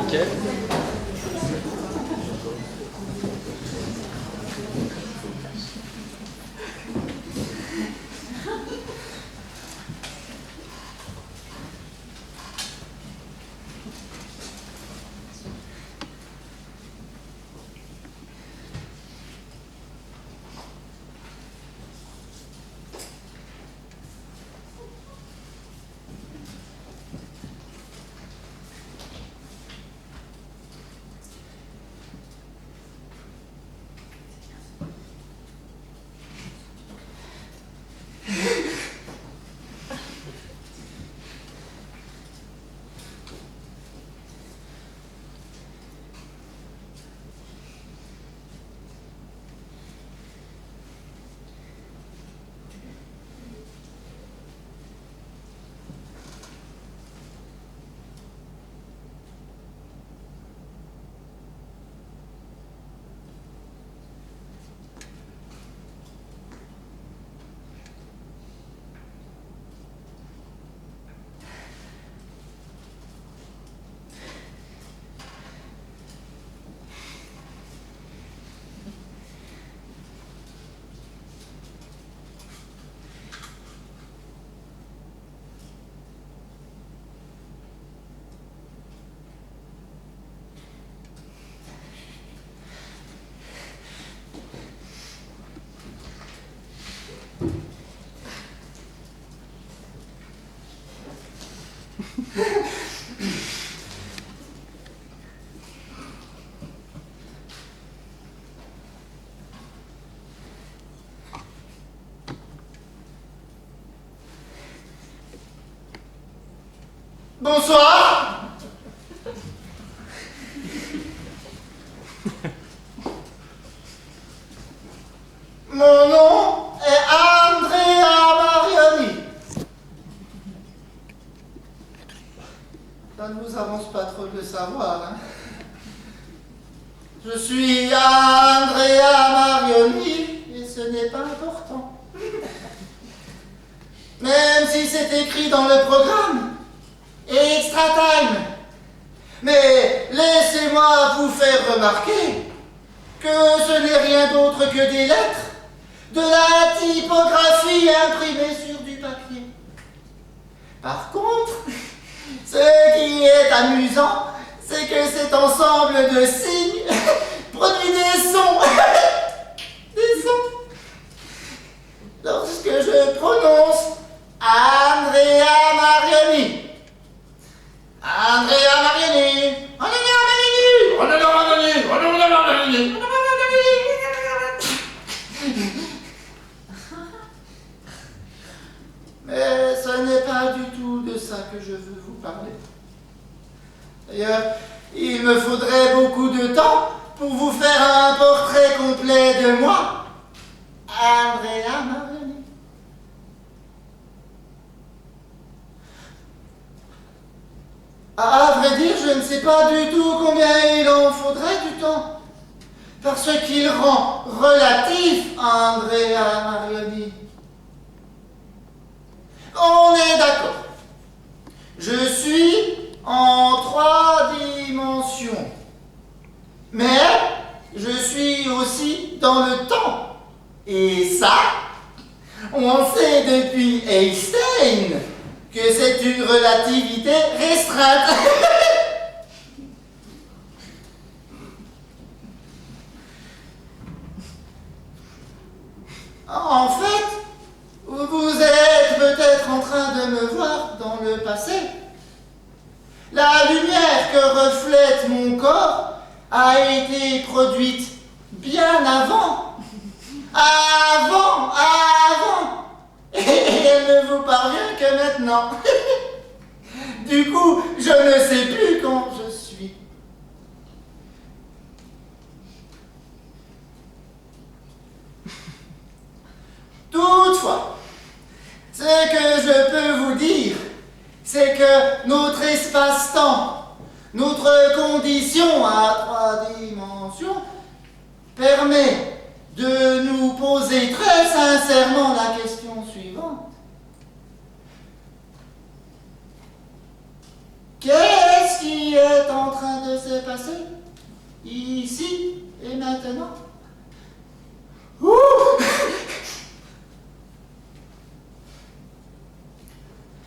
Ok. Bonsoir. Mon nom est Andrea Marioni. Ça ne vous avance pas trop de le savoir, hein? Je suis Andrea Marioni et ce n'est pas important. Même si c'est écrit dans le programme. Extra time. Mais laissez-moi vous faire remarquer que ce n'est rien d'autre que des lettres, de la typographie imprimée sur du papier. Par contre, ce qui est amusant, c'est que cet ensemble de signes produit des sons. Des sons. Lorsque je prononce Andrea Marioni. Andrea Marioni. Andrea Marioni. Andrea Marioni. Andrea Marioni. Mais ce n'est pas du tout de ça que je veux vous parler. D'ailleurs, il me faudrait beaucoup de temps pour vous faire un portrait complet de moi, Andrea Marioni. À vrai dire, je ne sais pas du tout combien il en faudrait du temps, parce qu'il rend relatif Andrea Marioni. On est d'accord. Je suis en 3 dimensions. Mais je suis aussi dans le temps. Et ça, on sait depuis Einstein que c'est une relativité restreinte. En fait, vous êtes peut-être en train de me voir dans le passé. La lumière que reflète mon corps a été produite bien avant. Avant. Et elle ne vous parvient que maintenant. Du coup, je ne sais plus quand je suis. Toutefois, ce que je peux vous dire, c'est que notre espace-temps, notre condition à 3 dimensions, permet de nous poser très sincèrement la question suivante. Qu'est-ce qui est en train de passer, ici et maintenant. Ouh!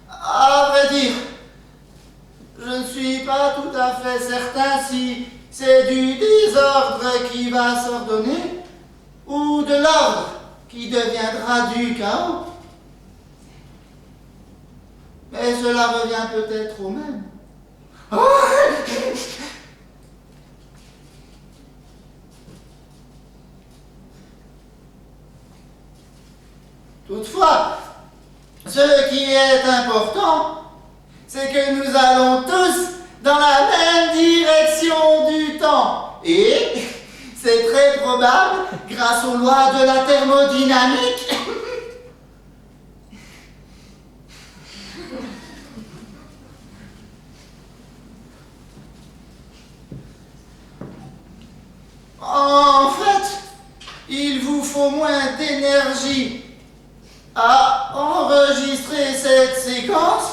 À vrai dire, je ne suis pas tout à fait certain si c'est du désordre qui va s'ordonner ou de l'ordre qui deviendra du chaos. Mais cela revient peut-être au même. Oh! Toutefois, ce qui est important, c'est que nous allons tous dans la même direction du temps. Et c'est très probable grâce aux lois de la thermodynamique. En fait, il vous faut moins d'énergie à enregistrer cette séquence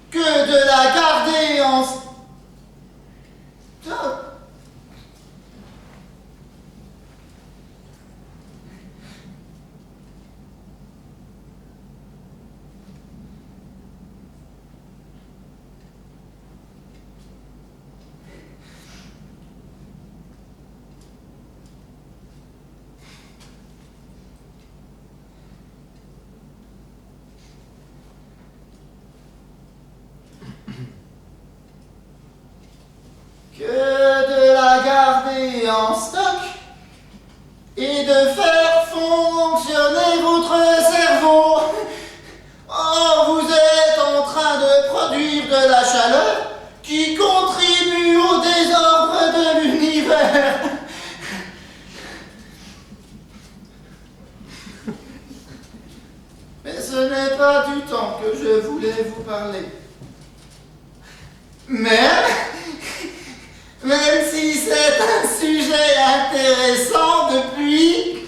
que de la garder en stock. Que de la garder en stock et de faire fonctionner votre cerveau. Or, vous êtes en train de produire de la chaleur qui contribue au désordre de l'univers. Mais ce n'est pas du temps que je voulais vous parler. Même si c'est un sujet intéressant depuis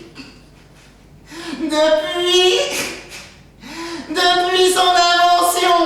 son invention.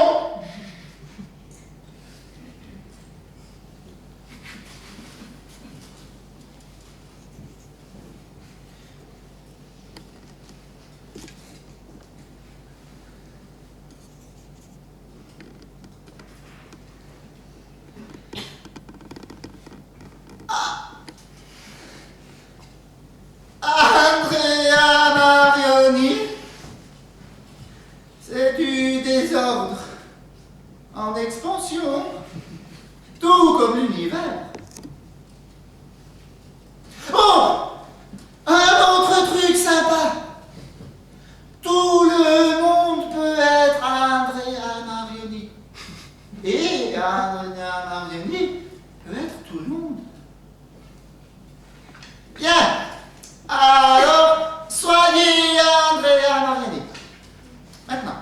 Andrea Marioni, c'est du désordre en expansion, tout comme l'univers. Oh! Un autre truc sympa. Tout le monde peut être Andrea Marioni. Et Andrea Marioni peut être tout le monde. Bien. Alors, soyez Andrea Marioni. Maintenant.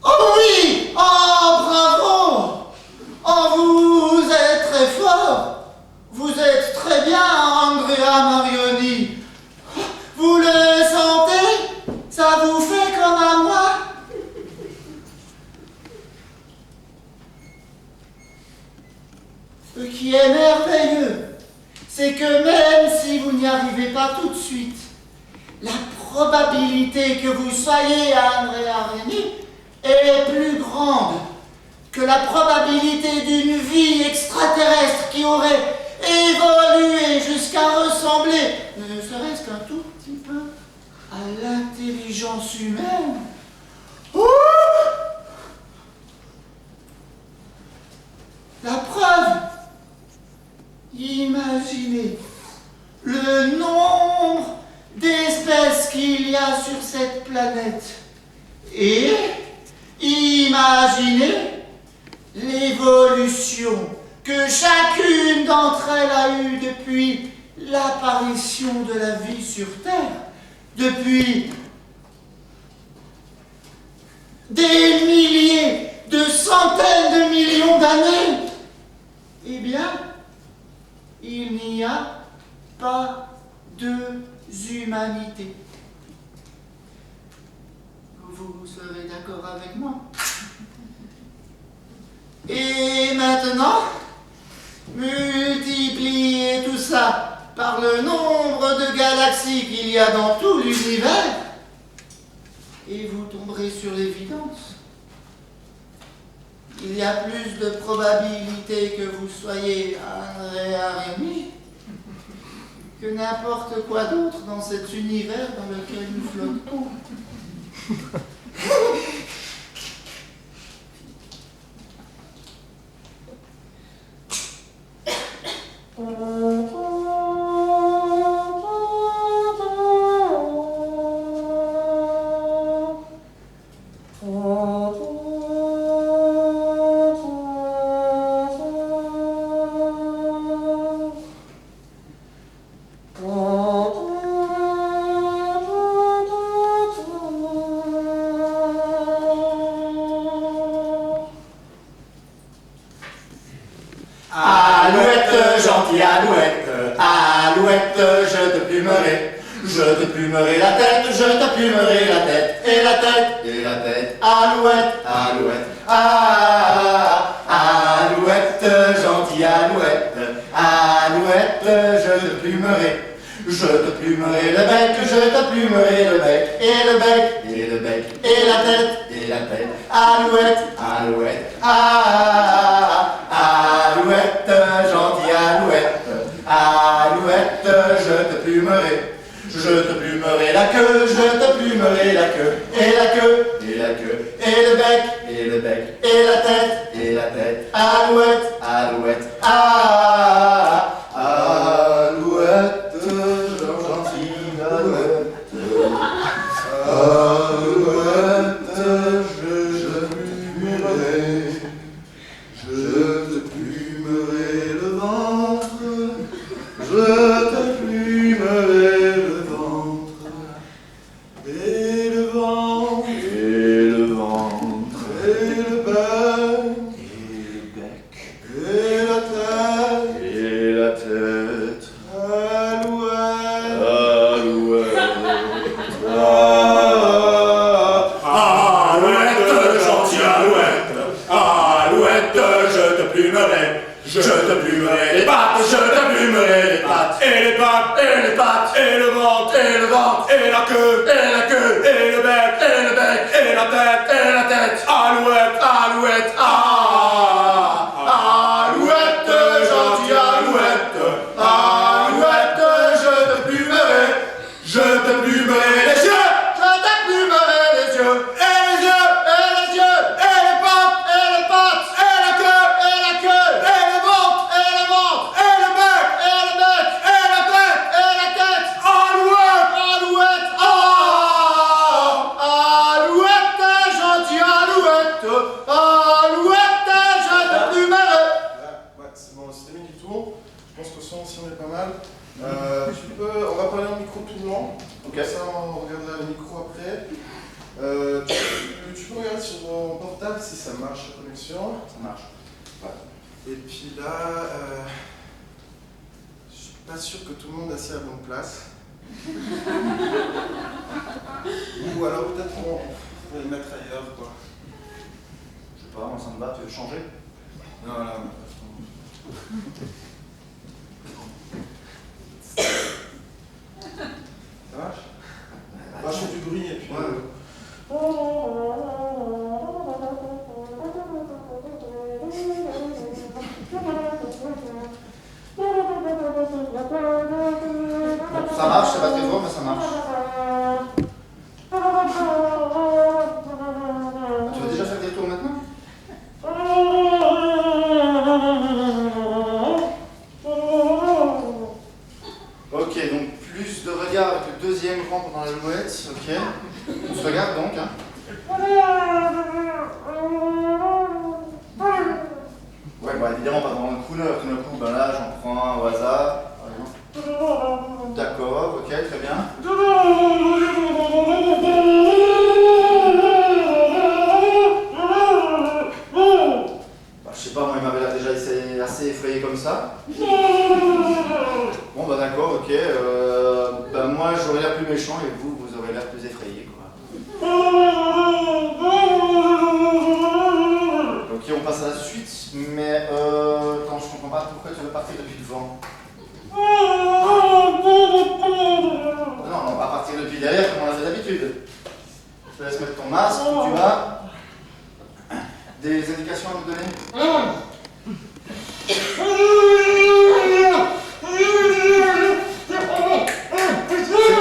Oh oui! Oh, bravo! Oh, vous êtes très fort! Vous êtes très bien, Andrea Marioni! Vous le sentez? Ça vous fait comme à moi? Ce qui est merveilleux, c'est que même si vous n'y arrivez pas tout de suite, la probabilité que vous soyez Andrea Marioni est plus grande que la probabilité d'une vie extraterrestre qui aurait évolué jusqu'à ressembler, ne serait-ce qu'un tout petit peu, à l'intelligence humaine. Ouh! La preuve, imaginez le nombre d'espèces qu'il y a sur cette planète et imaginez l'évolution que chacune d'entre elles a eue depuis l'apparition de la vie sur Terre, depuis des milliers, de centaines de millions d'années. Eh bien, il n'y a pas deux humanités. Vous serez d'accord avec moi? Et maintenant, multipliez tout ça par le nombre de galaxies qu'il y a dans tout l'univers, et vous tomberez sur l'évidence. Il y a plus de probabilité que vous soyez un réarmé que n'importe quoi d'autre dans cet univers dans lequel nous flottons. Alouette, gentille alouette, alouette, je te plumerai. Je te plumerai la tête, je te plumerai la tête, et la tête, et la tête. Alouette, alouette, alouette, gentille alouette, alouette, je te plumerai. Je te plumerai le bec, je te plumerai le bec, et le bec, et le bec, et la tête, et la tête. Alouette, alouette, alouette, gentille alouette, alouette, je te plumerai. Je te plumerai la queue, je te plumerai la queue, et la queue, et la queue, et le bec, et le bec, et la tête, et la tête. Alouette, alouette, alouette, gentille alouette, alouette, je te plumerai, je te plumerai le ventre, je te plumerai le ventre, et le ventre, et le ventre, et le bec, et la tête, et la tête. Alouette, alouette, alouette, gentille alouette, alouette, je te plumerai. Je te plumerai les pattes, je te plumerai les pattes, et les pattes, et les pattes, et le ventre, et le ventre, et la queue, et la queue, et le bec, et le bec, et la tête, et la tête. Alouette, alouette, alouette, gentille alouette, alouette, je te plumerai les yeux, je te plumerai les yeux, et les yeux, et les yeux, et les pattes, et les pattes, et la queue, et la queue, et le ventre, et le ventre, et le bec, et le bec, et la tête, et la tête. Alouette, alouette, alouette, gentille alouette, alouette, je te plumerai. Ouais, c'est bon, c'est terminé du tour. Je pense que son aussi on est pas mal. On va parler en micro tout le long. Ok. Comme ça, on regardera le micro après. Tu peux regarder sur ton portable si ça marche la connexion. Ça marche. Et puis là, je suis pas sûr que tout le monde assis à la bonne place. Ou alors peut-être on pourrait le mettre ailleurs, quoi. Je sais pas, moi ça me va, tu veux changer? Non, là, ça marche? Moi, je fais du bruit et puis... Ça marche, c'est pas très fort, mais ça marche. Tu veux déjà faire des tours maintenant? Ok, donc plus de regard avec le deuxième rang pendant la louette, ok. On se regarde donc, hein. Ouais, bah évidemment pas dans une couleur, tout d'un coup, ben là j'en prends un au hasard. D'accord, ok, très bien. Bah, je sais pas, moi il m'avait l'air déjà assez effrayé comme ça. Bon bah d'accord, ok. Bah moi j'aurais l'air plus méchant et vous, vous aurez l'air plus effrayé quoi. Ok, on passe à la suite, mais quand je comprends pas pourquoi tu veux partir depuis devant. Non, on va partir depuis derrière comme on l'a fait d'habitude. Je te laisse mettre ton masque, où tu vas. Des indications à nous donner?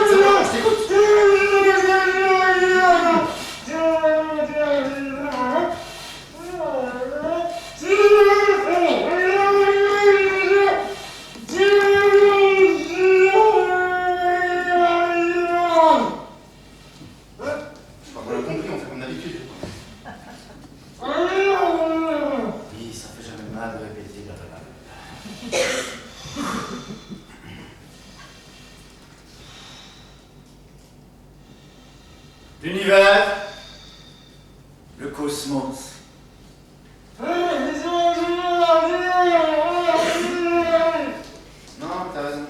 C'est bon, je t'écoute. L'univers, le cosmos. Non, t'as raison.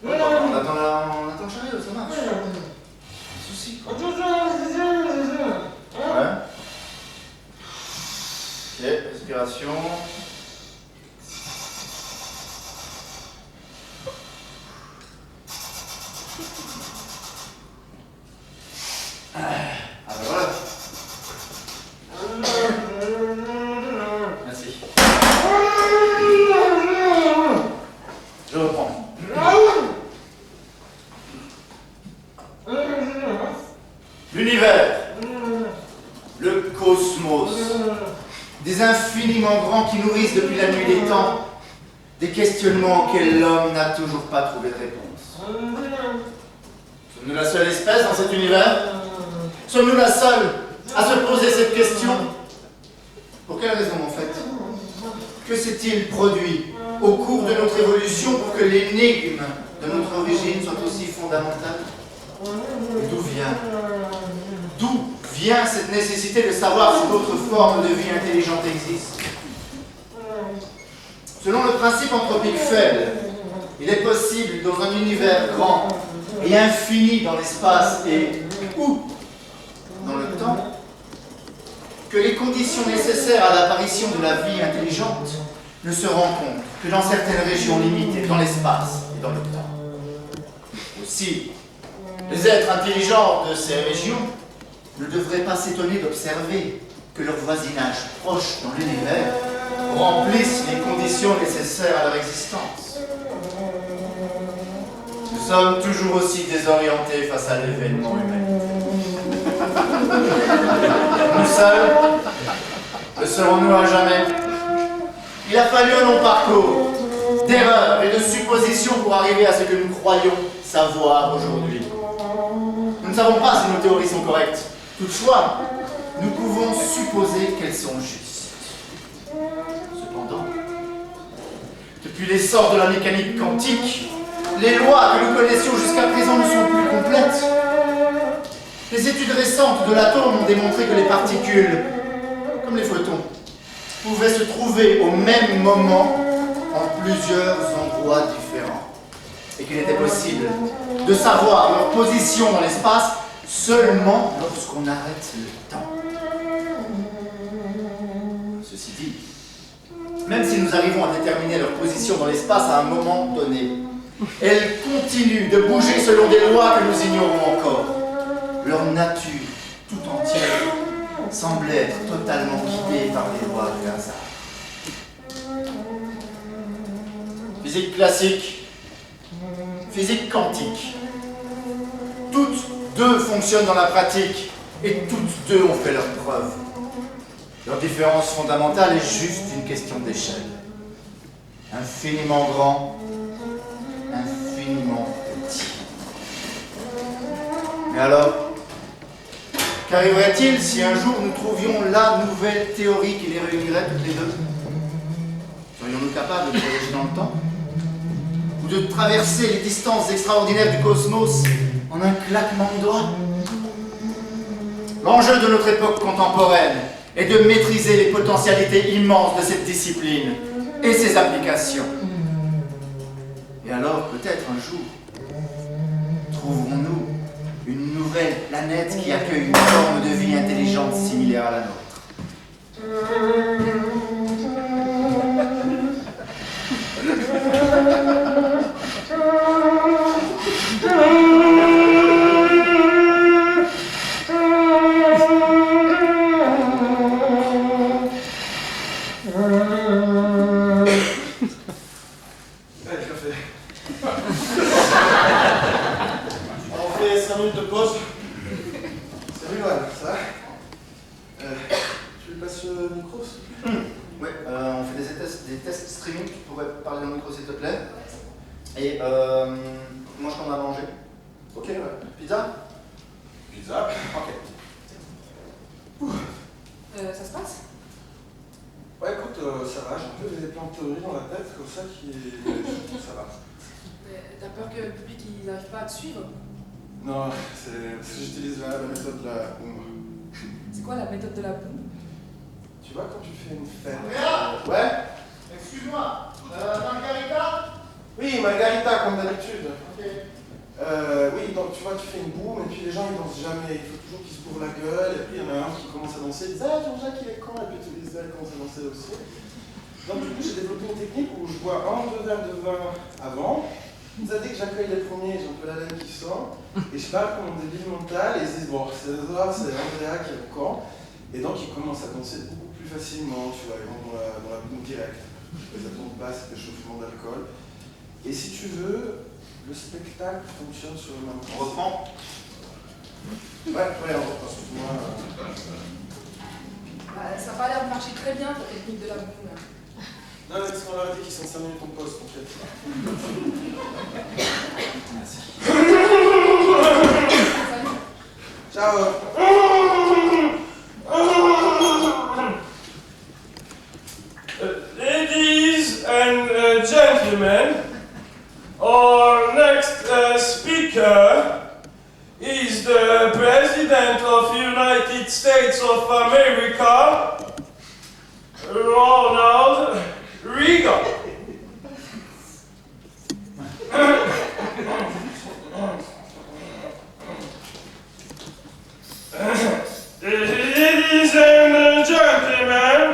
On attend le chariot, ça marche. Souci, quoi. Ouais. Ok, respiration. Ah bah voilà. Merci. Je reprends. L'univers, le cosmos, des infiniment grands qui nourrissent depuis la nuit des temps, des questionnements auxquels l'homme n'a toujours pas trouvé de réponse. Sommes-nous la seule espèce dans cet univers? Sommes-nous la seule à se poser cette question? Pour quelle raison en fait? Que s'est-il produit au cours de notre évolution pour que l'énigme de notre origine soit aussi fondamentale? D'où vient cette nécessité de savoir si d'autres formes de vie intelligente existent? Selon le principe anthropique faible, il est possible dans un univers grand et infini dans l'espace et ou dans le temps que les conditions nécessaires à l'apparition de la vie intelligente ne se rencontrent que dans certaines régions limitées dans l'espace et dans le temps. Aussi, les êtres intelligents de ces régions ne devraient pas s'étonner d'observer que leur voisinage proche dans l'univers remplisse les conditions nécessaires à leur existence. Nous sommes toujours aussi désorientés face à l'événement humain. Nous seuls le serons-nous à jamais? Il a fallu un long parcours d'erreurs et de suppositions pour arriver à ce que nous croyons savoir aujourd'hui. Nous ne savons pas si nos théories sont correctes. Toutefois, nous pouvons supposer qu'elles sont justes. Cependant, depuis l'essor de la mécanique quantique, les lois que nous connaissions jusqu'à présent ne sont plus complètes. Les études récentes de l'atome ont démontré que les particules, comme les photons, pouvaient se trouver au même moment en plusieurs endroits différents. Et qu'il était possible de savoir leur position dans l'espace seulement lorsqu'on arrête le temps. Ceci dit, même si nous arrivons à déterminer leur position dans l'espace à un moment donné, elles continuent de bouger selon des lois que nous ignorons encore. Leur nature tout entière semble être totalement guidée par les lois du hasard. Physique classique, physique quantique. Toutes deux fonctionnent dans la pratique et toutes deux ont fait leurs preuves. Leur différence fondamentale est juste une question d'échelle. Infiniment grand, infiniment petit. Mais alors, qu'arriverait-il si un jour nous trouvions la nouvelle théorie qui les réunirait toutes les deux? capable de voyager dans le temps, ou de traverser les distances extraordinaires du cosmos en un claquement de doigts. L'enjeu de notre époque contemporaine est de maîtriser les potentialités immenses de cette discipline et ses applications. Et alors, peut-être un jour, trouverons-nous une nouvelle planète qui accueille une forme de vie intelligente similaire à la nôtre. Allez, café. On fait 5 minutes de pause. Salut Loane, ça va Tu lui passes le micro s'il te plaît? Ouais, on fait des tests streaming, tu pourrais parler dans le micro s'il te plaît. Et moi je t'en ai à manger. Ok, ouais. Pizza? Pizza. Ok. Ça se passe? Ouais, écoute, ça va, j'ai un peu plein de théories dans la tête, comme ça qui ça va. Mais t'as peur que le public ils n'arrive pas à te suivre? Non, c'est parce que j'utilise la méthode de la boum. C'est quoi la méthode de la boum? Tu vois, quand tu fais une fête. Andrea? Ouais? Excuse-moi, Margarita? Oui, Margarita, comme d'habitude. Ok. Oui, donc tu vois, tu fais une boum, et puis les gens ils dansent jamais. Il faut toujours qu'ils se bourrent la gueule, et puis il y en a un qui commence à danser, il dit ah, Jean-Jacques il est con, et puis tous les autres commencent à danser aussi. Donc du coup, j'ai développé une technique où je bois 1 ou 2 verres de vin avant. Ça, dès que j'accueille les premiers, j'ai un peu la laine qui sort, et je parle comme mon débile mental, et ils se disent bon, c'est Andrea qui est le camp, et donc ils commencent à danser beaucoup plus facilement, tu vois, ils vont dans la boum directe. Et ça tombe pas, c'est l'échauffement d'alcool. Et si tu veux, le spectacle fonctionne sur le même On principe. reprend? Ouais, on reprend. Excuse-moi. Ça n'a pas l'air de marcher très bien ta technique de la boum. Là. Non, mais parce qu'on a arrêté qu'ils sont 5 minutes en pause, en fait. Salut. Ciao. Ladies and gentlemen, our next speaker is the President of United States of America, Ronald Reagan. Ladies and gentlemen,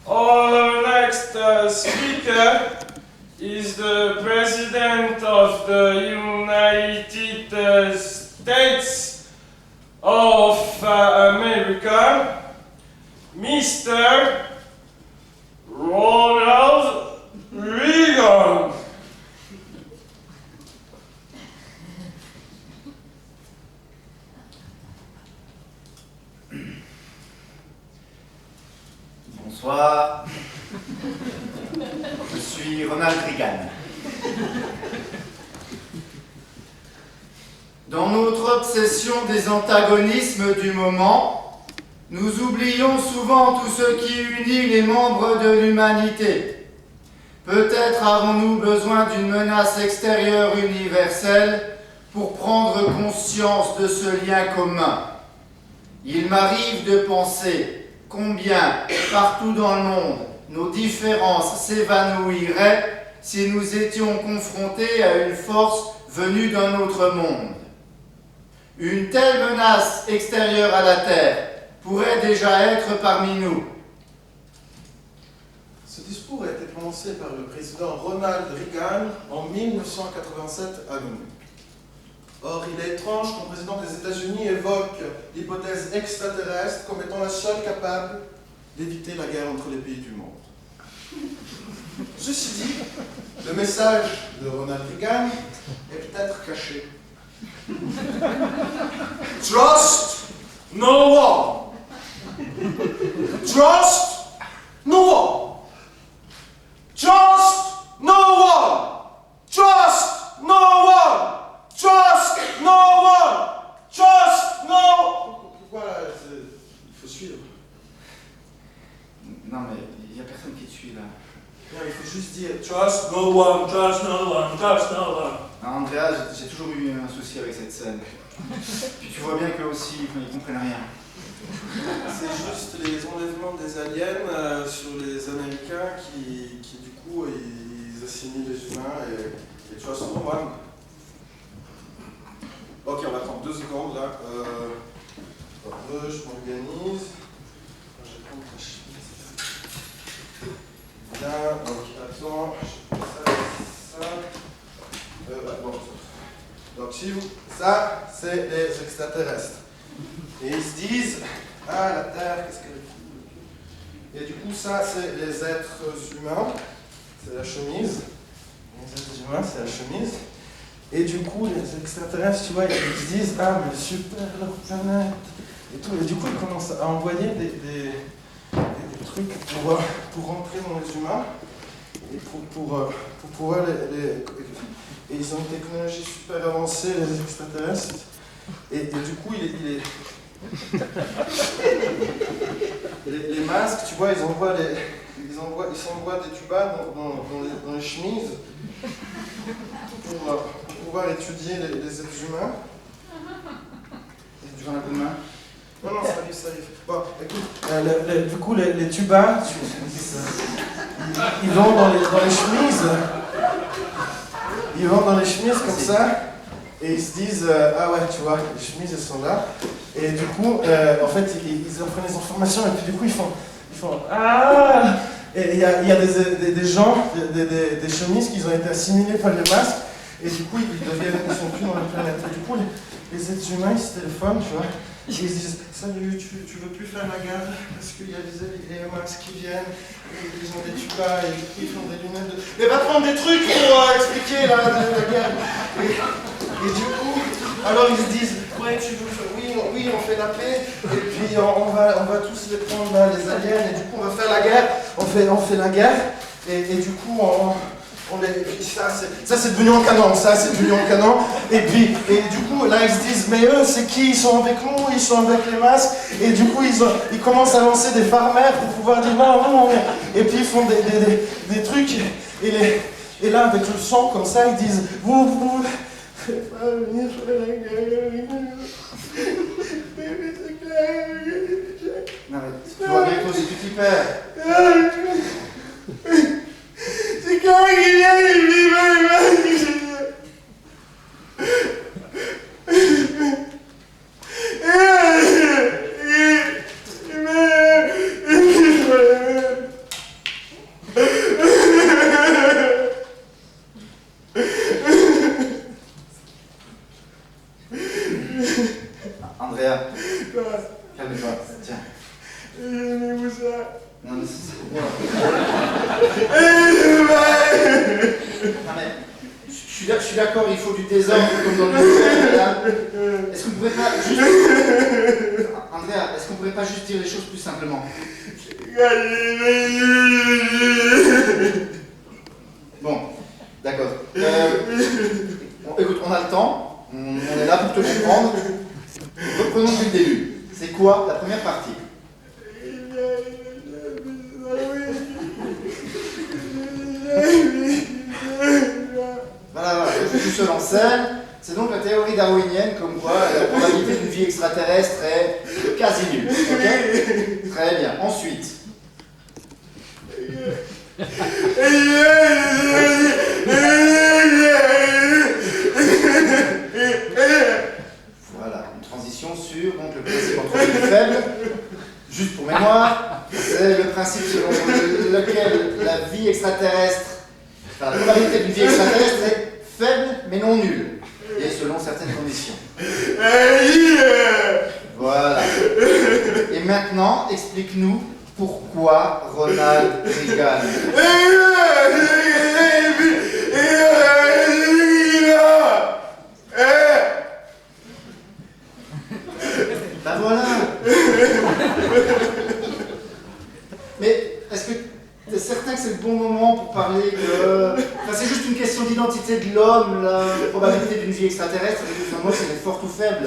our next speaker is the President of the United States of America, Mr. Ronald Reagan. Bonsoir. Je suis Ronald Reagan. Dans notre obsession des antagonismes du moment, nous oublions souvent tout ce qui unit les membres de l'humanité. Peut-être avons-nous besoin d'une menace extérieure universelle pour prendre conscience de ce lien commun. Il m'arrive de penser combien, partout dans le monde, nos différences s'évanouiraient si nous étions confrontés à une force venue d'un autre monde. Une telle menace extérieure à la Terre pourrait déjà être parmi nous. Ce discours a été prononcé par le président Ronald Reagan en 1987 à New York. Or, il est étrange qu'un président des États-Unis évoque l'hypothèse extraterrestre comme étant la seule capable d'éviter la guerre entre les pays du monde. Ceci dit, le message de Ronald Reagan est peut-être caché. Trust no one. Trust no one. Trust no one. Trust no one. Trust no one. Trust no. Pourquoi là, il faut suivre. Non mais il n'y a personne qui te suit là. Non, il faut juste dire Trust no one, trust no one, trust no one. Ah, Andrea, j'ai toujours eu un souci avec cette scène. Puis tu vois bien qu'eux aussi, ils comprennent rien. c'est juste les enlèvements des aliens sur les Américains qui du coup, ils assimilent les humains et trust no one. Ok, on va prendre 2 secondes là. Je m'organise. Je vais prendre ta chemise. Bien, donc attends, je fais ça. Bon. Donc si vous, ça c'est les extraterrestres. Et ils se disent, ah la Terre, qu'est-ce qu'elle est. Et du coup ça c'est les êtres humains, c'est la chemise. Les êtres humains c'est la chemise. Et du coup les extraterrestres, tu vois, ils se disent, ah mais super leur planète. Et tout. Et du coup ils commencent à envoyer des trucs pour rentrer dans les humains. Et pour pouvoir et ils ont une technologie super avancée, les extraterrestres. Et du coup, les masques, tu vois, ils s'envoient des tubas dans les chemises pour pouvoir étudier les êtres humains. Tu vois un coup de main? Non, ça arrive. Bon, écoute, du coup, les tubas, ils vont dans les chemises. Ils vont dans les chemises comme ça, et ils se disent, ah ouais, tu vois, les chemises, elles sont là. Et du coup, en fait, ils apprennent les informations, et puis du coup, ils font ah. Et il y a des gens, des chemises qui ont été assimilés par les masques, et du coup, ils sont plus dans la planète. Et du coup, les êtres humains, ils se téléphonent, tu vois. Ils se disent, salut, tu veux plus faire la guerre parce qu'il y a les masques qui viennent, et ils ont des tubas, et du coup ils font des lunettes de... Mais va prendre des trucs pour expliquer la guerre. Et du coup, alors ils se disent, ouais, tu veux faire... Oui, on fait la paix, et puis on va tous les prendre là, les aliens, et du coup on va faire la guerre, on fait la guerre, et du coup ça c'est devenu en canon, et du coup là ils se disent, mais eux c'est qui? Ils sont avec nous, ils sont avec les masques, et du coup ils commencent à lancer des farmers pour pouvoir dire non, et puis ils font des trucs, et là avec le son comme ça ils disent, vous faites pas venir faire la guerre. Non mais tu vois bien que si tu t'y perds. C'est quand il vient, il vit mal. Andrea, calme-toi, tiens. Non mais c'est bon. Non mais, je suis d'accord, il faut du désordre comme dans le Est-ce qu'on pourrait pas juste... Andrea, est-ce qu'on pourrait pas juste dire les choses plus simplement? Bon, d'accord. Bon, écoute, on a le temps, on est là pour te comprendre. Reprenons depuis le début. C'est quoi la première partie? Voilà, je suis seul en scène. C'est donc la théorie darwinienne comme quoi la probabilité d'une vie extraterrestre est quasi nulle. Ok? Très bien. Ensuite. Voilà, une transition sur donc, le principe anthropique faible. Juste pour mémoire, c'est le principe selon lequel la vie extraterrestre, enfin la probabilité d'une vie extraterrestre est faible mais non nulle, et selon certaines conditions. Voilà. Et maintenant, explique-nous pourquoi Ronald Reagan. Ben voilà. Mais est-ce que t'es certain que c'est le bon moment pour parler de... Enfin, c'est juste une question d'identité de l'homme, la probabilité d'une vie extraterrestre, et moi c'est fort ou faible.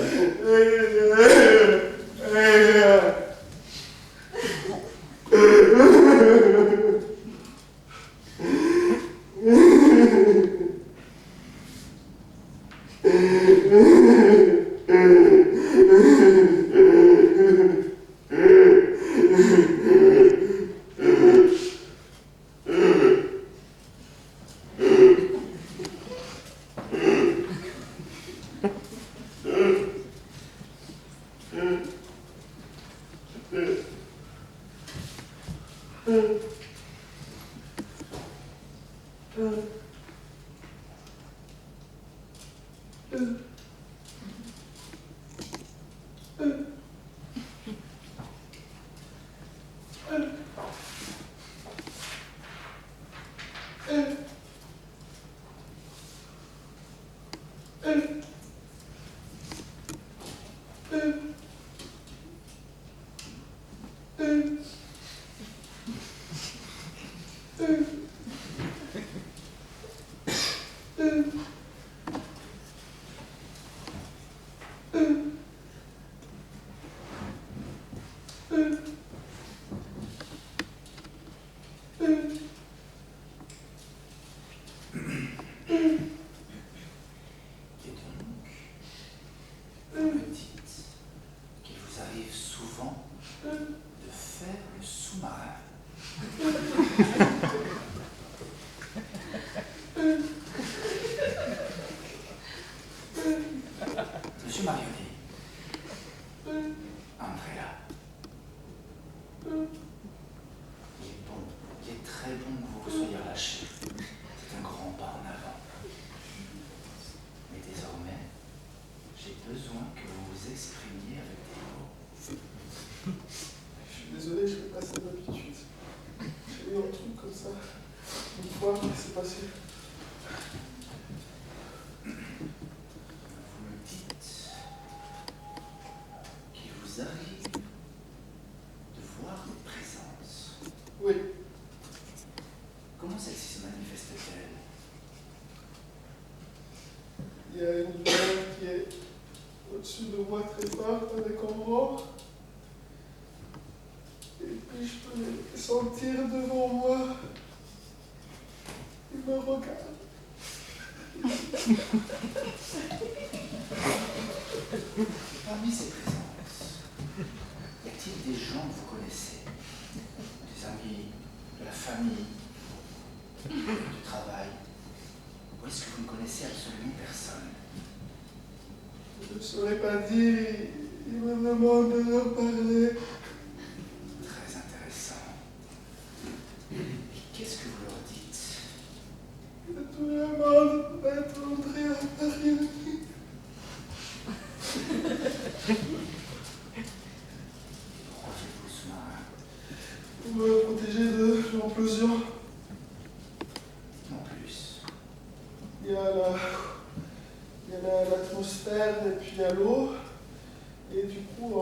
Monsieur Marioni, entrez là. Il est très bon que vous vous soyez relâché. C'est un grand pas en avant. Mais désormais, j'ai besoin que vous vous exprimiez avec des mots. Je suis désolé, je fais pas ça d'habitude. J'ai eu un truc comme ça. Une fois, mais c'est passé. Vous me dites qu'il vous arrive de voir une présence. Oui, Comment celle-ci se manifeste-t-elle? il y a une lumière qui est au-dessus de moi très forte avec un mort. Et puis je peux les sentir devant moi. Ils me regardent. Parmi ces présences, y a-t-il des gens que vous connaissez? Des amis, de la famille, du travail? Ou est-ce que vous ne connaissez absolument personne? Je ne saurais pas dire, ils me demandent de leur parler. Très intéressant. Et qu'est-ce que vous leur dites? Que tout le monde va être entré à Paris. Pourquoi faites-vous sous-marin? Pour me protéger de l'implosion. Non plus. Il y a l'atmosphère et puis il y a l'eau. Et du coup,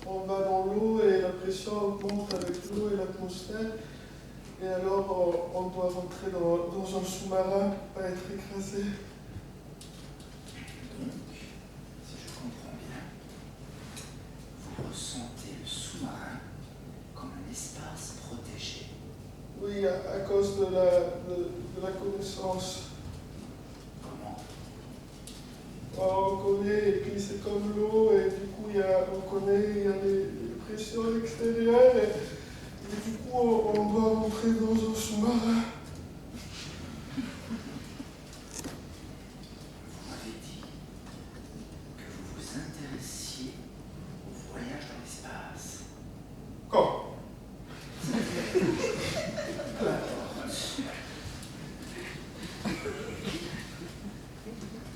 on va dans l'eau et la pression augmente avec l'eau et l'atmosphère. Et alors, on doit rentrer dans un sous-marin pour pas être écrasé. Donc, si je comprends bien, vous ressentez le sous-marin comme un espace protégé. Oui, à cause de la connaissance. Comment? On connaît, et puis c'est comme l'eau, et du coup, on connaît, il y a les pressions extérieures, et du coup, on doit rentrer dans un sous-marin. Vous m'avez dit que vous vous intéressiez au voyage dans l'espace. Quand? Peu importe.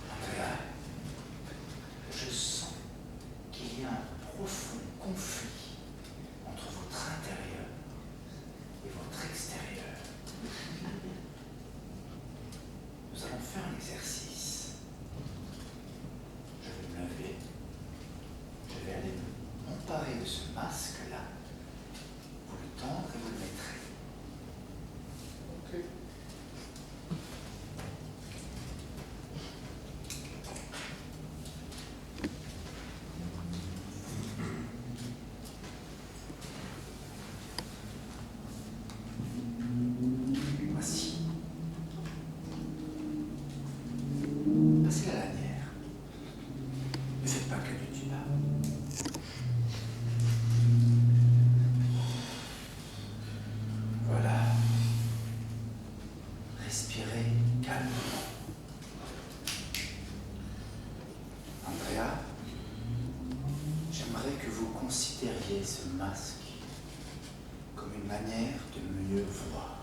Andrea, je sens qu'il y a un profond conflit entre votre intérieur et votre extérieur. respirez calmement. Andrea, j'aimerais que vous considériez ce masque comme une manière de mieux voir,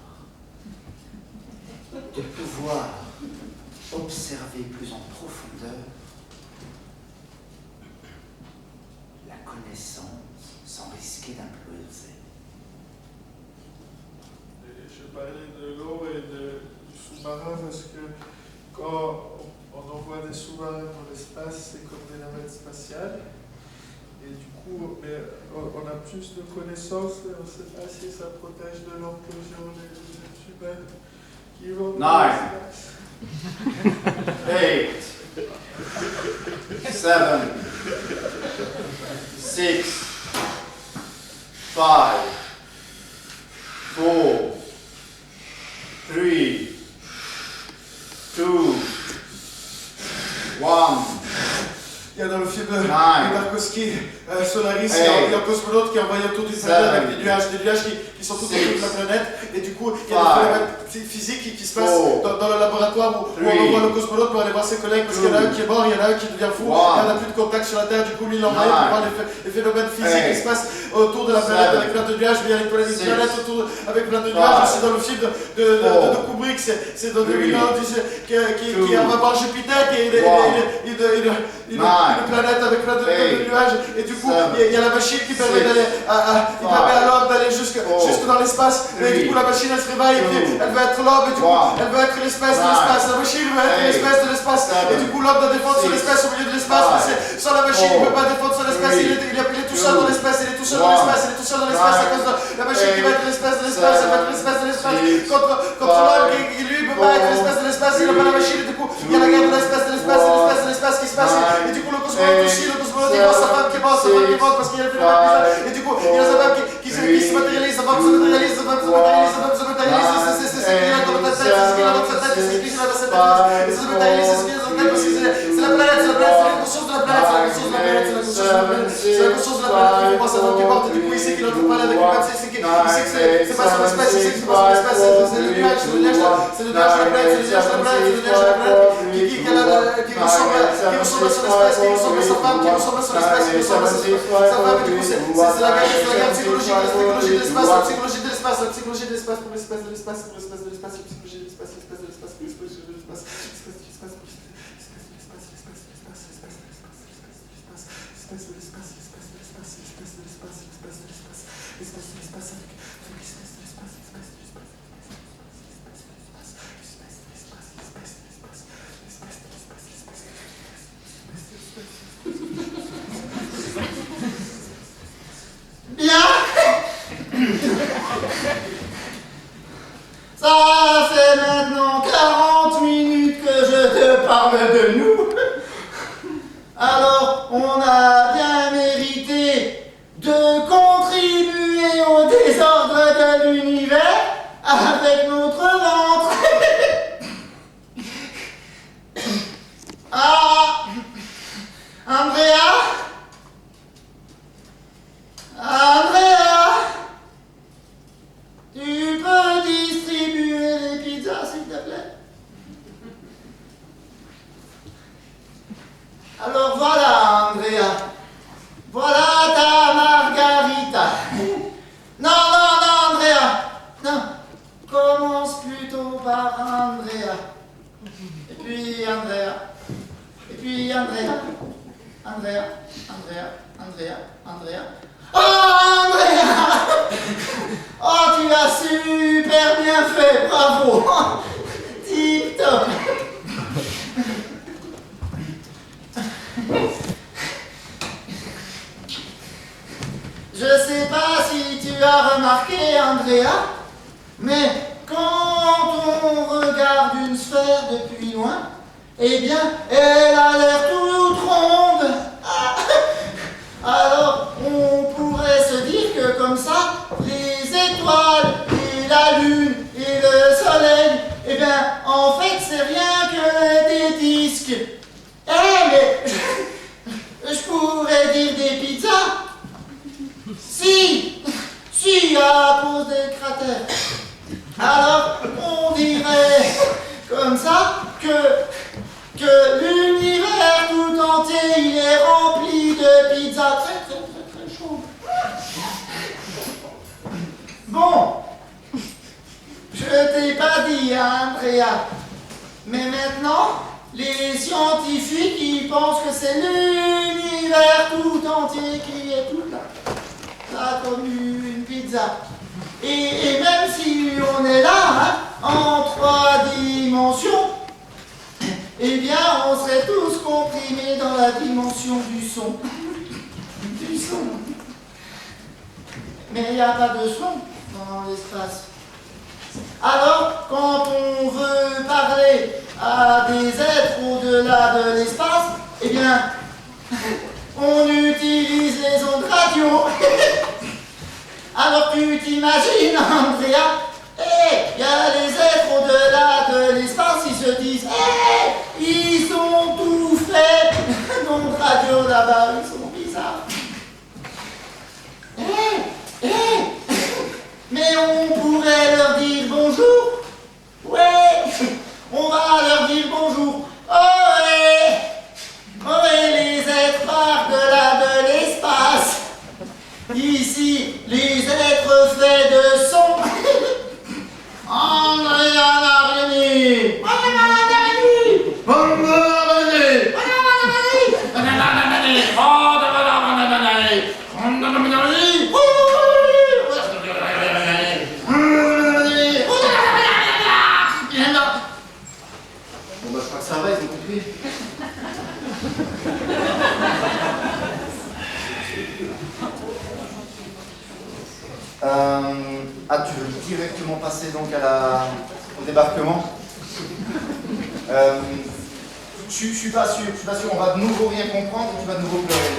de pouvoir observer plus en profondeur la connaissance sans risquer d'imploser. Je parlais de l'eau et du sous-marin parce que quand on envoie des sous-marins dans l'espace, c'est comme des navettes spatiales. Et du coup, mais on a plus de connaissances, et on ne sait pas si ça protège de l'implosion des êtres humains qui vont dans l'espace. 8, 7, 6, 5, 4, 3, 2, 1. Il y a dans le film de Nine. Tarkovsky, Solaris, Hey. il y a un cosmonaute qui est envoyé autour du planète avec des nuages qui sont tous autour de la planète. Et du coup, il y a des Five. phénomènes physiques qui se passent Four. dans le laboratoire où on Three. envoie le cosmonaute pour aller voir ses collègues parce qu'il y en a un qui est mort, il y en a un qui devient fou, One. il n'y en a plus de contact sur la Terre. Du coup, lui, il l'envoie pour Nine. voir les phénomènes physiques Eight. qui se passent autour de la planète Seven. avec plein de nuages. Mais il y a des Six. planètes autour avec plein de Five. nuages. Aussi dans le film de Four. Kubrick, c'est dans Three. 2010 qui Two. va voir Jupiter, qui est One. une Nine. planète avec plein de Eight. nuages. Et du coup, Seven. il y a la machine qui permet Six. d'aller il permet à l'homme d'aller jusque Four. dans l'espace. Et Three. du coup, la machine, elle se réveille et puis Two. elle veut être l'homme. Et du coup, One. elle veut être l'espèce de Nine. l'espace. La machine veut être Eight. l'espèce de l'espace. Seven. Et du coup, l'homme doit défendre son Six. espèce au milieu de l'espace. Five. Parce que sans la machine, il ne peut pas défendre son espèce. Three. Il est tout seul dans l'espace. Il est tout seul dans One. l'espace. Il est tout seul dans l'espace à Nine. cause de la machine qui va être l'espèce de l'espace. Elle va être l'espèce de l'espace. Six. Contre l'homme qui lui ne peut pas être l'espèce de l'espace. Il n'a pas la machine. Et du coup, il y a la guerre de l'espèce de l'espace et l'espèce de l'espace qui se passe. Et du coup, le cosmonaute aussi, le cosmonaute, il voit sa femme qui est morte, sa femme qui est morte parce qu'il y a le phénomène bizarre. Et du coup, il y a sa femme qui se matérialise, sa femme se matérialise, sa femme se matérialise, sa femme se matérialise. C'est ce qu'il a dans ta tête, c'est ce qu'il a dans sa tête, c'est ce qu'il a dans sa tête. Et ça se matérialise, c'est ce qu'il a dans sa tête parce que c'est la planète, c'est la conscience de la planète, c'est la conscience de la planète, c'est la conscience de la planète, c'est la conscience de la planète qui fait voir sa femme qui est morte. Et du coup, il sait qu'il est en train de parler avec lui-même, il sait que c'est pas son espèce, il sait que c'est pas son espèce, c'est le nuage, c'est le nuage de la planète, c'est le nuage de la planète, c'est le nuage de la planète qui ressemble à son espèce, qui ressemble à sa femme, qui ressemble à son espèce, qui ressemble à sa femme. Et du coup, c'est la guerre psychologique, la psychologie de l'espace, la psychologie de l'espace, la psychologie de l'espace pour l'espèce de l'espace, pour l'espèce de l'espace, la psychologie de l'espace, l'espèce de l'espace, pour l'espèce de l'espace, l'espèce de l'espace, pour l'espèce de l'espace, l'espèce de l'espace, l'espèce de l'espace, l'espèce de l'espace, l'espèce de l'espace, l'espèce de l'espace, l'espèce de l'espace, l'espèce de l'espace avec l'espèce de l'espace, l'espèce de l'espace, l'espèce de l'espace, l'espèce de l'espace, l'espèce de l'espace, l'espèce de l'espace, l'espèce de Bien. Ça fait maintenant 40 minutes que je te parle de nous. Alors, on a bien mérité de contribuer au désordre de l'univers avec notre ventre. Ah, Andrea? Andrea, tu peux distribuer les pizzas, s'il te plaît? Alors voilà, Andrea. Voilà ta margarita. Non, Andrea. Non, commence plutôt par Andrea. Et puis Andrea. Et puis Andrea. Andrea. Oh, Andrea! Oh, tu as super bien fait, bravo! Tip top! Je sais pas si tu as remarqué, Andrea, mais quand on regarde une sphère depuis loin, eh bien, elle a l'air toute ronde. Alors, on pourrait se dire que comme ça, les étoiles et la lune et le soleil, eh bien, en fait, c'est rien que des disques. Eh, mais je pourrais dire des pizzas. Si, à cause des cratères. Alors, on dirait comme ça que l'univers tout entier, il est rempli de pizzas très chaudes. Bon, je t'ai pas dit, hein, Andrea, mais maintenant, les scientifiques, ils pensent que c'est l'univers tout entier qui est tout là comme une pizza. Et même si on est là, hein, en 3 dimensions, eh bien, on serait tous comprimés dans la dimension du son. Du son. Mais il n'y a pas de son dans l'espace. Alors, quand on veut parler à des êtres au-delà de l'espace, eh bien, on utilise les ondes radio. Alors tu t'imagines, Andrea, il y a les êtres au-delà de l'espace, ils se disent, ils sont tout faits d'ondes radio là-bas, ils sont bizarres. Mais on pourrait leur dire bonjour. Ouais, on va leur dire bonjour. Ohé, les êtres par-delà de l'espace. Ici, les êtres faits de son. Andrea Marini. Bon bah je crois que ça va, ils ont compris. Tu veux directement passer donc au débarquement? Je suis pas sûr, on va de nouveau rien comprendre et tu vas de nouveau pleurer.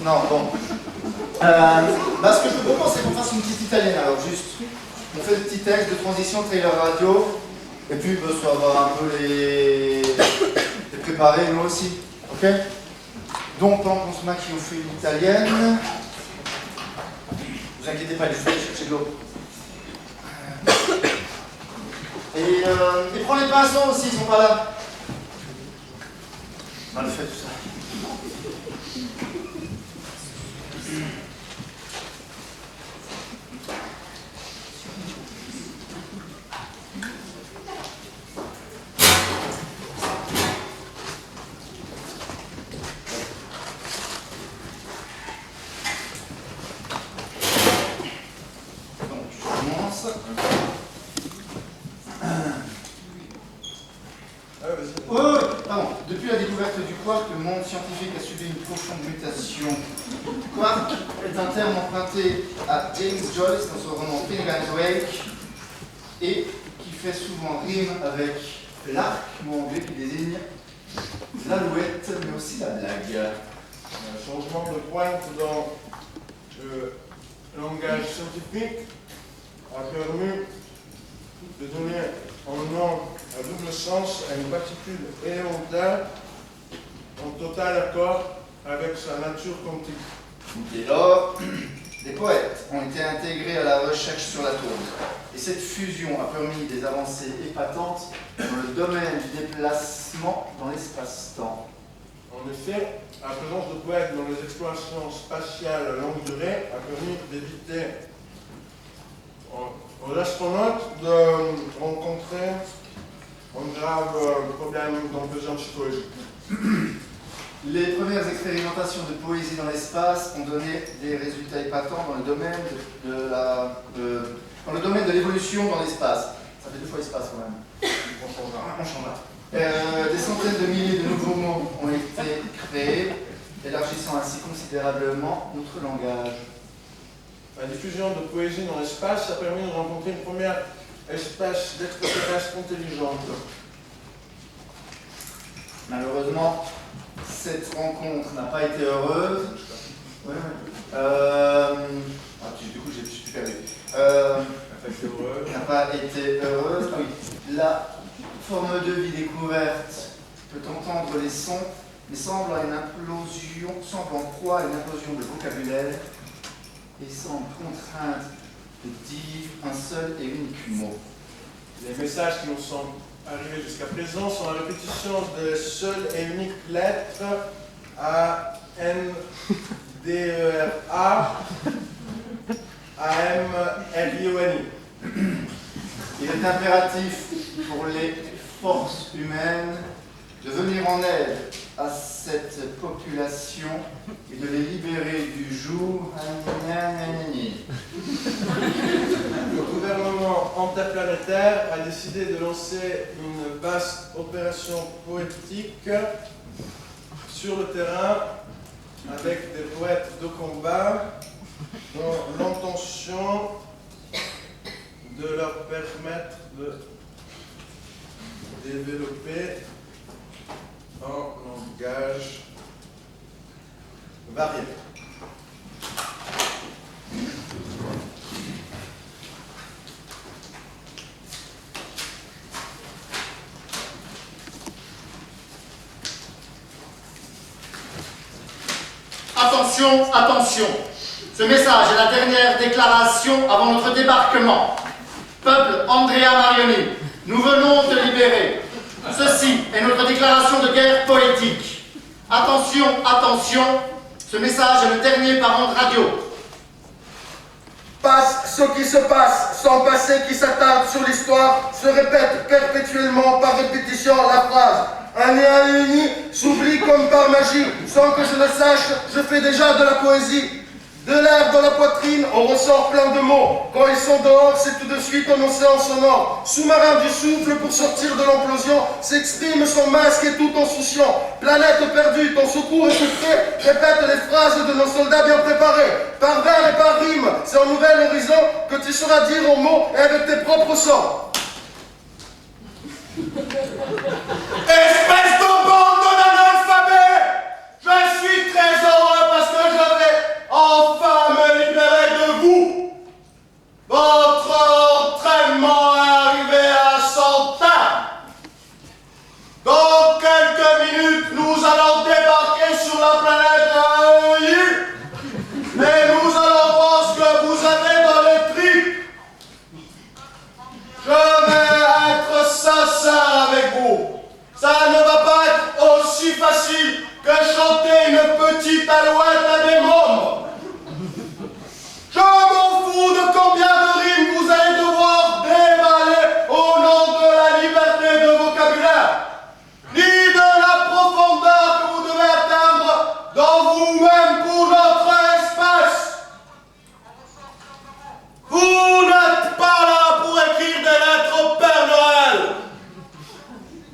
Non, bon. Ce que je te propose, c'est qu'on fasse une petite italienne alors, juste. On fait le petit texte de transition trailer radio, et puis ça va un peu les préparer nous aussi, ok? Donc, pendant qu'on se maquille, on fait une italienne. Ne vous inquiétez pas, je vais chercher de l'eau. Et prends les pinceaux aussi, ils sont pas là. Mal fait tout ça. Depuis la découverte du quark, le monde scientifique a subi une profonde mutation. Quark est un terme emprunté à James Joyce dans son roman Finnegan's Wake et qui fait souvent rime avec l'arc, mot anglais qui désigne l'alouette, mais aussi la blague. Un changement de pointe dans le langage scientifique a permis de donner un nom à double sens à une particule élémentaire en total accord avec sa nature quantique. Dès lors, des poètes ont été intégrés à la recherche sur l'atome. Et cette fusion a permis des avancées épatantes dans le domaine du déplacement dans l'espace-temps. En effet, la présence de poètes dans les explorations spatiales longue durée a permis d'éviter aux astronautes de rencontrer un grave problème d'ampleur psychologique. Les premières expérimentations de poésie dans l'espace ont donné des résultats épatants dans le domaine de l'évolution dans l'espace. Ça fait 2 fois espace quand même. On changera. Des centaines de milliers de nouveaux mots ont été créés, élargissant ainsi considérablement notre langage. La diffusion de poésie dans l'espace a permis de rencontrer une première espèce d'extraterrestre intelligente. Malheureusement, cette rencontre n'a pas été heureuse. Ouais. Du coup, je suis perdu. N'a pas été heureuse. Ah oui. La forme de vie découverte peut entendre les sons, mais semble en proie à une implosion de vocabulaire et semble contrainte de dire un seul et unique mot. Les messages qui nous sont arrivées jusqu'à présent sont la répétition des seules et uniques lettres A, N, D, E, R, A, A, M, R, I, O, N, I. Il est impératif pour les forces humaines de venir en aide à cette population et de les libérer du joug. Le gouvernement interplanétaire a décidé de lancer une vaste opération poétique sur le terrain avec des poètes de combat dont l'intention de leur permettre de développer un langage varié. Attention, attention. Ce message est la dernière déclaration avant notre débarquement. Peuple Andrea Marioni, nous venons te libérer. Ceci est notre déclaration de guerre poétique. Attention, attention. Ce message est le dernier par onde radio. Passe ce qui se passe, sans passé qui s'attarde sur l'histoire, se répète perpétuellement par répétition la phrase. Un et un uni s'oublie comme par magie, sans que je le sache, je fais déjà de la poésie. De l'air dans la poitrine, on ressort plein de mots. Quand ils sont dehors, c'est tout de suite un océan sonore. Sous-marin du souffle pour sortir de l'implosion, s'exprime son masque et tout insouciant. Planète perdue, ton secours est souffré, répète les phrases de nos soldats bien préparés. Par vers et par rime, c'est un nouvel horizon que tu sauras dire en mots et avec tes propres sons. Espèce de bande d'analphabètes! Je suis très heureux parce que je vais enfin me libérer de vous. Votre entraînement est arrivé à son terme. Dans quelques minutes, nous allons débarquer sur la planète AEI. Et nous allons voir ce que vous avez dans les tripes. Je vais être sincère avec vous. Ça ne va pas être aussi facile que chanter une petite alouette à des mômes. Je m'en fous de combien de rimes vous allez devoir dévaler au nom de la liberté de vocabulaire, ni de la profondeur que vous devez atteindre dans vous-même pour notre espèce. Vous n'êtes pas là pour écrire des lettres au Père Noël.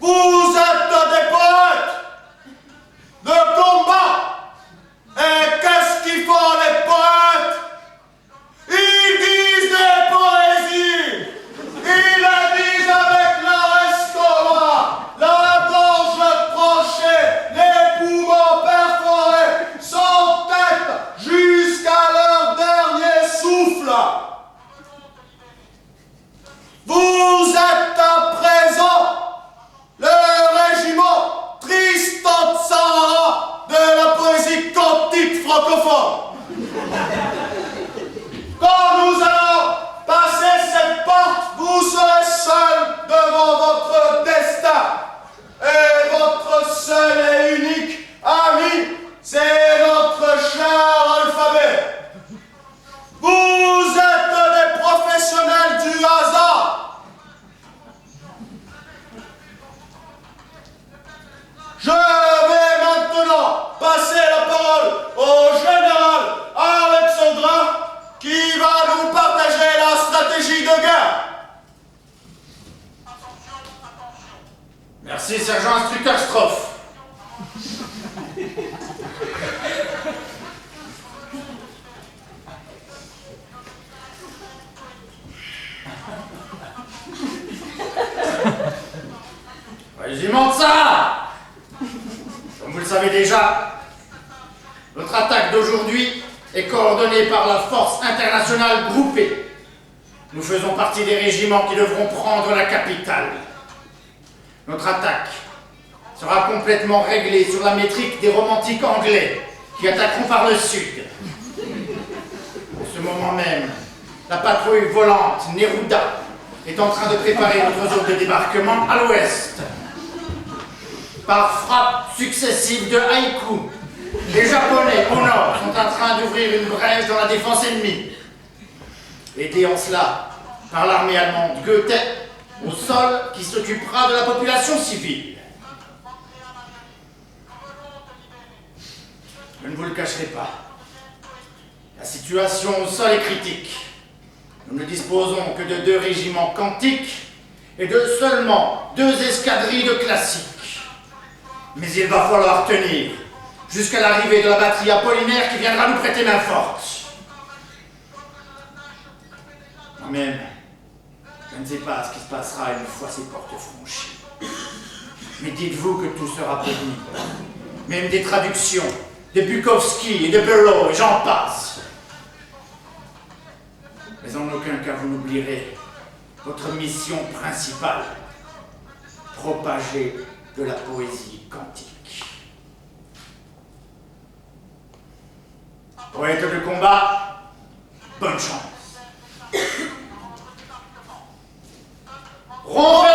Vous êtes des poètes de combat. Et qu'est-ce qu'ils font les poètes? Ils disent des poésies. Ils les disent avec leur estomac, la gorge tranchée, les poumons perforés, sans tête jusqu'à leur dernier souffle. Vous êtes à présent le régiment Tristan Tzara de la poésie cantique francophone. Quand nous allons passer cette porte, vous serez seul devant votre destin. Et votre seul et unique ami, c'est notre cher alphabet. Vous êtes des professionnels du hasard. Je vais maintenant passer la parole au général Alexandrin qui va nous partager la stratégie de guerre. Merci, sergent instructeur Stroff. Régiment de ça! Comme vous le savez déjà, notre attaque d'aujourd'hui est coordonnée par la force internationale groupée. Nous faisons partie des régiments qui devront prendre la capitale. Notre attaque sera complètement réglée sur la métrique des romantiques anglais qui attaqueront par le sud. En ce moment même, la patrouille volante Neruda est en train de préparer notre zone de débarquement à l'ouest. Par frappes successives de haïkus, les Japonais au nord sont en train d'ouvrir une brèche dans la défense ennemie. Aidés en cela par l'armée allemande Goethe au sol qui s'occupera de la population civile. Je ne vous le cacherai pas. La situation au sol est critique. Nous ne disposons que de 2 régiments quantiques et de seulement 2 escadrilles de classiques. Mais il va falloir tenir jusqu'à l'arrivée de la batterie Apollinaire qui viendra nous prêter main forte. Moi-même, je ne sais pas ce qui se passera une fois ces portes franchies. Mais dites-vous que tout sera permis. Même des traductions de Bukowski et de Burrow, et j'en passe. Mais en aucun cas vous n'oublierez votre mission principale, propager de la poésie quantique. Poète de combat, bonne chance. Rompez!